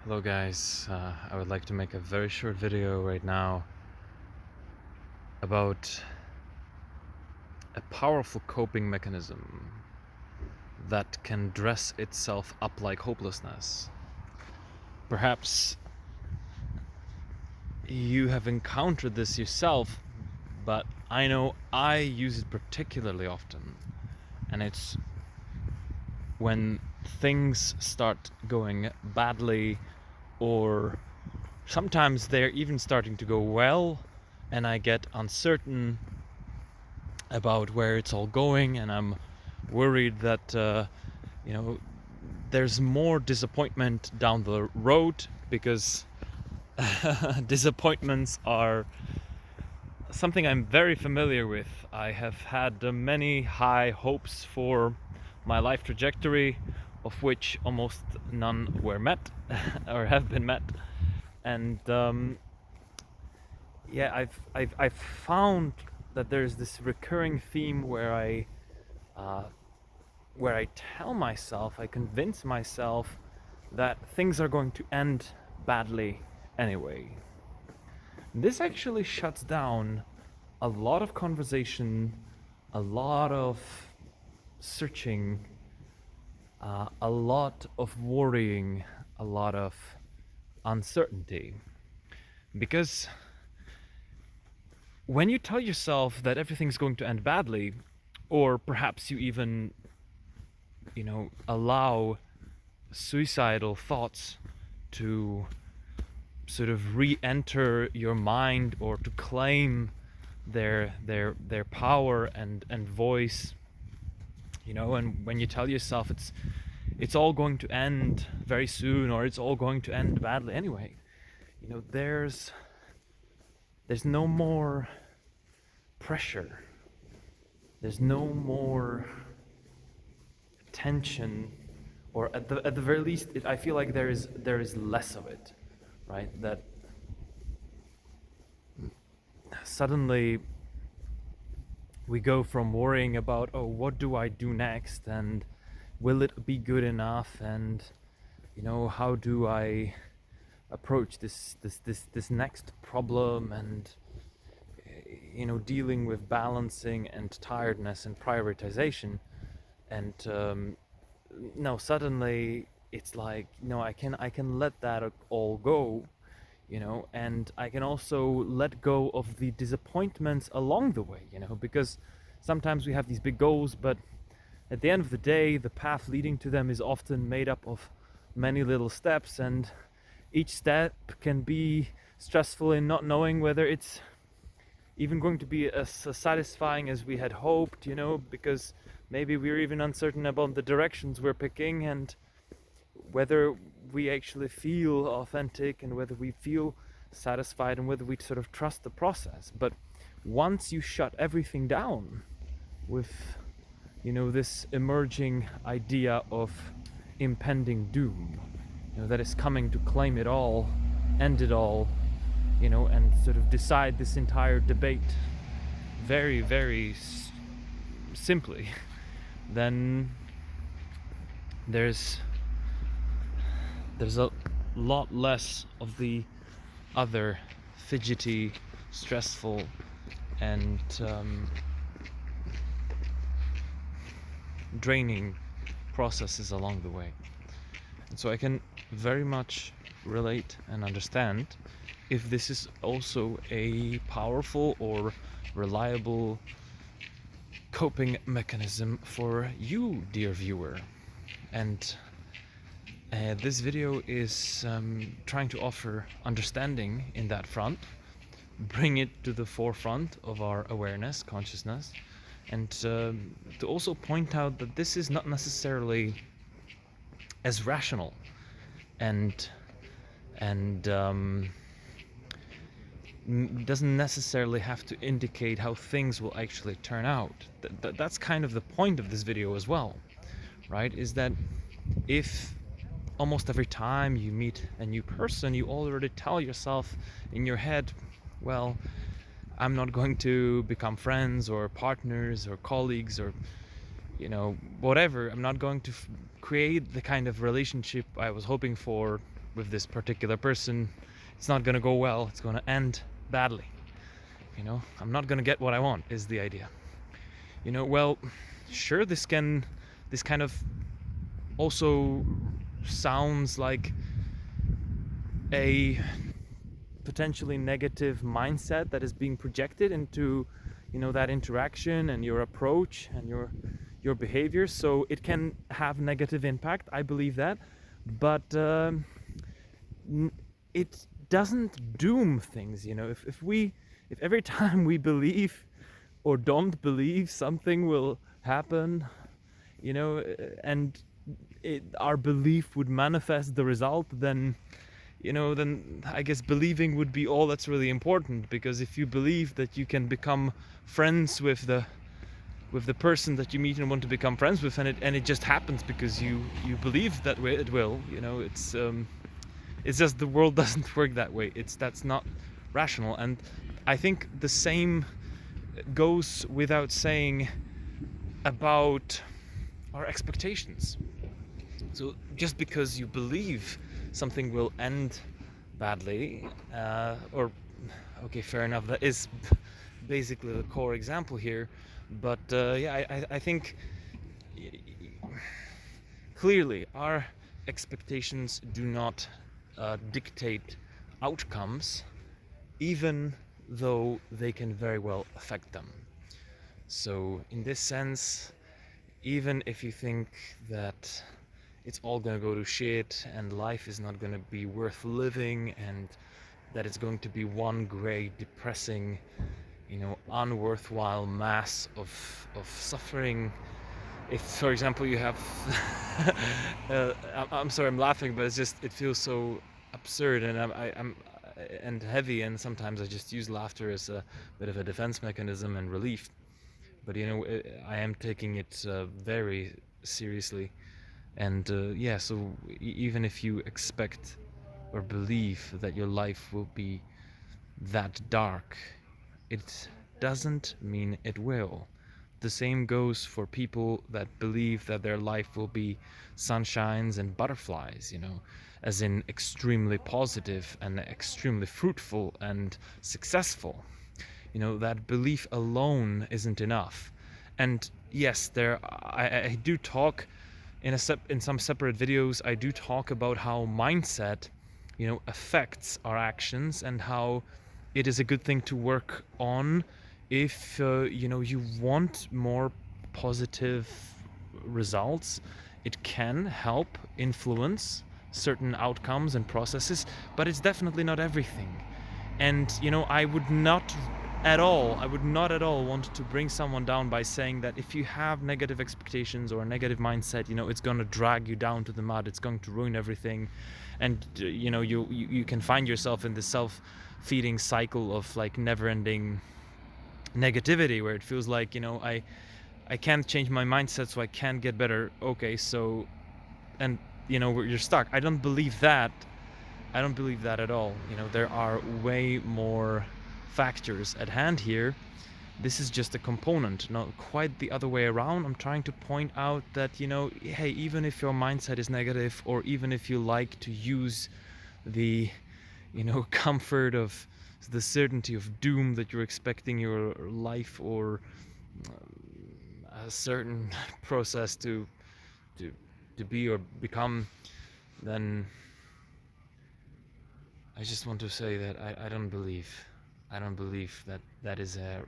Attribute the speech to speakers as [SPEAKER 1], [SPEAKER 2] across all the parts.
[SPEAKER 1] Hello guys, I would like to make a very short video right now about a powerful coping mechanism that can dress itself up like hopelessness. Perhaps you have encountered this yourself, but I know I use it particularly often, and it's when things start going badly, or sometimes they're even starting to go well and I get uncertain about where it's all going, and I'm worried that there's more disappointment down the road, because disappointments are something I'm very familiar with. I have had many high hopes for my life trajectory, of which almost none were met or have been met, and I've found that there's this recurring theme uh, where I tell myself, I convince myself that things are going to end badly anyway. This actually shuts down a lot of conversation, a lot of searching, a lot of worrying, a lot of uncertainty. Because when you tell yourself that everything's going to end badly, or perhaps you even, allow suicidal thoughts to sort of re-enter your mind, or to claim their power and voice, and when you tell yourself it's all going to end very soon, or it's all going to end badly anyway, there's no more pressure, there's no more tension, or at the very least, I feel like there is less of it, right? That suddenly we go from worrying about, oh, what do I do next, and will it be good enough, and how do I approach this next problem, and dealing with balancing and tiredness and prioritization, and no, suddenly it's like, I can let that all go, and I can also let go of the disappointments along the way, because sometimes we have these big goals, but at the end of the day, the path leading to them is often made up of many little steps, and each step can be stressful in not knowing whether it's even going to be as satisfying as we had hoped, because maybe we're even uncertain about the directions we're picking, and whether we actually feel authentic, and whether we feel satisfied, and whether we sort of trust the process. But once you shut everything down with this emerging idea of impending doom, that is coming to claim it all, end it all, and sort of decide this entire debate very, very simply, then there's a lot less of the other fidgety, stressful, and draining processes along the way. And so I can very much relate and understand if this is also a powerful or reliable coping mechanism for you, dear viewer. And this video is trying to offer understanding in that front, bring it to the forefront of our awareness, consciousness, and to also point out that this is not necessarily as rational and doesn't necessarily have to indicate how things will actually turn out. That's kind of the point of this video as well, right? Is that if almost every time you meet a new person, you already tell yourself in your head, well, I'm not going to become friends or partners or colleagues or whatever. I'm not going to create the kind of relationship I was hoping for with this particular person, it's not going to go well, it's going to end badly. I'm not going to get what I want, is the idea. Well, sure, this kind of also sounds like a potentially negative mindset that is being projected into that interaction and your approach and your behavior. So it can have negative impact, I believe that, but it doesn't doom things. If every time we believe or don't believe something will happen, and our belief would manifest the result, then I guess believing would be all that's really important. Because if you believe that you can become friends with the person that you meet and want to become friends with, and it just happens because you believe that way it will, it's just the world doesn't work that way. That's not rational. And I think the same goes without saying about our expectations. So just because you believe something will end badly, or okay, fair enough, that is basically the core example here, but I think clearly our expectations do not dictate outcomes, even though they can very well affect them. So in this sense, even if you think that it's all gonna go to shit and life is not gonna be worth living, and that it's going to be one grey, depressing, unworthwhile mass of suffering. If, for example, you have I'm sorry, I'm laughing, but it feels so absurd, and I'm and heavy, and sometimes I just use laughter as a bit of a defense mechanism and relief. But I am taking it very seriously. And so even if you expect or believe that your life will be that dark, it doesn't mean it will. The same goes for people that believe that their life will be sunshines and butterflies, as in extremely positive and extremely fruitful and successful. That belief alone isn't enough. And yes, I do talk in some separate videos, I do talk about how mindset, affects our actions, and how it is a good thing to work on if you want more positive results. It can help influence certain outcomes and processes, but it's definitely not everything. And I would not at all want to bring someone down by saying that if you have negative expectations or a negative mindset, it's going to drag you down to the mud, it's going to ruin everything, and you can find yourself in this self-feeding cycle of like never-ending negativity, where it feels like I can't change my mindset, so I can't get better. Okay, so, and you're stuck. I don't believe that at all. There are way more factors at hand here. This is just a component, not quite the other way around. I'm trying to point out that hey, even if your mindset is negative, or even if you like to use the comfort of the certainty of doom that you're expecting your life or a certain process to be or become, then I just want to say that I don't believe that is a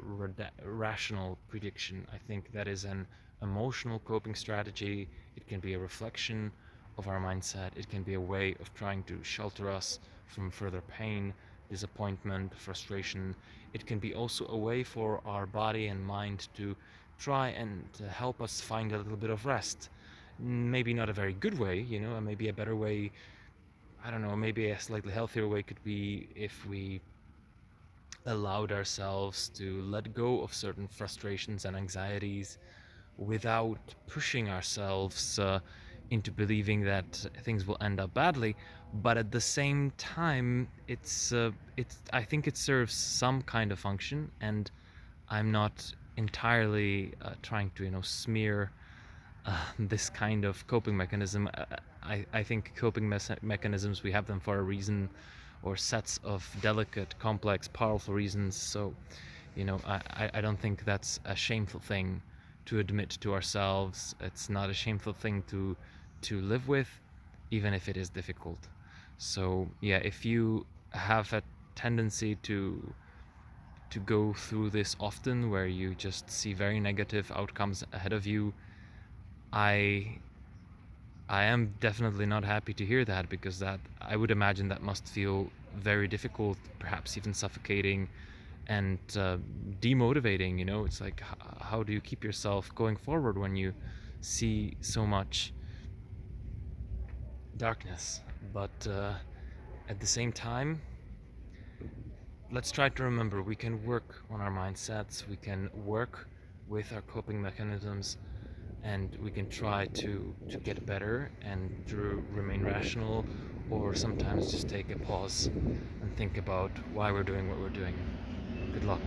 [SPEAKER 1] rational prediction. I think that is an emotional coping strategy. It can be a reflection of our mindset. It can be a way of trying to shelter us from further pain, disappointment, frustration. It can be also a way for our body and mind to try and help us find a little bit of rest. Maybe not a very good way, maybe a better way, I don't know, maybe a slightly healthier way could be if we allowed ourselves to let go of certain frustrations and anxieties without pushing ourselves into believing that things will end up badly. But at the same time, I think it serves some kind of function, and I'm not entirely trying to smear this kind of coping mechanism. I think coping mechanisms, we have them for a reason, or sets of delicate, complex, powerful reasons. So, I don't think that's a shameful thing to admit to ourselves. It's not a shameful thing to live with, even if it is difficult. So yeah, if you have a tendency to go through this often, where you just see very negative outcomes ahead of you, I I am definitely not happy to hear that, because that, I would imagine, that must feel very difficult, perhaps even suffocating and demotivating. It's like, how do you keep yourself going forward when you see so much darkness? But at the same time, let's try to remember we can work on our mindsets, we can work with our coping mechanisms, and we can try to get better and to remain rational, or sometimes just take a pause and think about why we're doing what we're doing. Good luck.